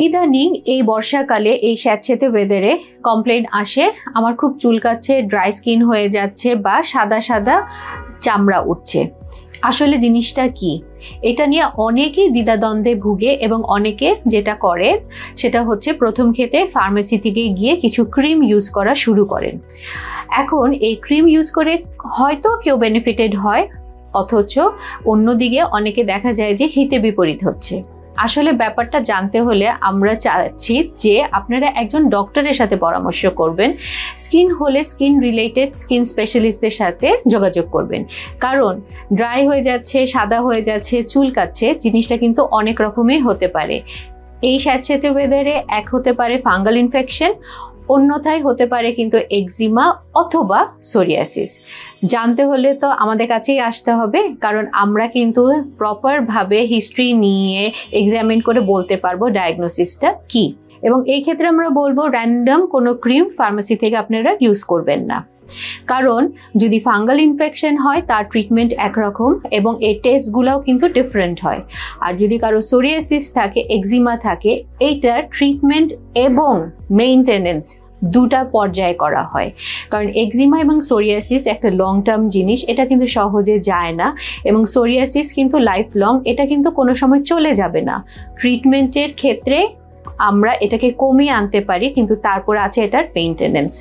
ইদানিং এই বর্ষাকালে এই স্যাঁতসেঁতে ওয়েদারে কমপ্লেইন আসে আমার খুব চুলকাচ্ছে, ড্রাই স্কিন হয়ে যাচ্ছে বা সাদা সাদা চামড়া উঠছে। আসলে জিনিসটা কি? এটা নিয়ে অনেকেই দ্বিধাদ্বন্দ্বে ভুগে এবং অনেকে যেটা করে সেটা হচ্ছে প্রথম ক্ষেত্রে ফার্মেসি থেকে গিয়ে কিছু ক্রিম ইউজ করা শুরু করেন। এখন এই ক্রিম ইউজ করে হয়তো কেউ বেনিফিটেড হয়, অথচ অন্যদিকে অনেকে দেখা যায় যে হিতে বিপরীত হচ্ছে। আসলে ব্যাপারটা জানতে হলে আমরা চাচ্ছি যে আপনারা একজন ডক্টরের সাথে পরামর্শ করবেন। স্কিন হলে স্কিন রিলেটেড স্কিন স্পেশালিস্টদের সাথে যোগাযোগ করবেন, কারণ ড্রাই হয়ে যাচ্ছে, সাদা হয়ে যাচ্ছে, চুলকাচ্ছে, জিনিসটা কিন্তু অনেক রকমই হতে পারে। এই স্যাঁতসেঁতে ওয়েদারে এক হতে পারে ফাঙ্গাল ইনফেকশন, অন্যথায় হতে পারে কিন্তু এক্সিমা অথবা সোরিয়াসিস। জানতে হলে তো আমাদের কাছেই আসতে হবে, কারণ আমরা কিন্তু প্রপারভাবে হিস্ট্রি নিয়ে এক্সামিন করে বলতে পারবো ডায়াগনোসিসটা কি। এবং এই ক্ষেত্রে আমরা বলবো র্যান্ডম কোনো ক্রিম ফার্মেসি থেকে আপনারা ইউজ করবেন না, কারণ যদি ফাঙ্গাল ইনফেকশন হয় তার ট্রিটমেন্ট একরকম এবং এর টেস্টগুলোও কিন্তু ডিফারেন্ট হয়। আর যদি কারো সোরিয়াসিস থাকে, এক্সিমা থাকে, এইটার ট্রিটমেন্ট এবং মেইনটেনেন্স দুটা পর্যায়ে করা হয়, কারণ এক্সিমা এবং সোরিয়াসিস একটা লং টার্ম জিনিস, এটা কিন্তু সহজে যায় না, এবং সোরিয়াসিস কিন্তু লাইফ লং, এটা কিন্তু কোনো সময় চলে যাবে না। ট্রিটমেন্টের ক্ষেত্রে আমরা এটাকে কমিয়ে আনতে পারি, কিন্তু তারপর আছে এটার মেইনটেনেন্স।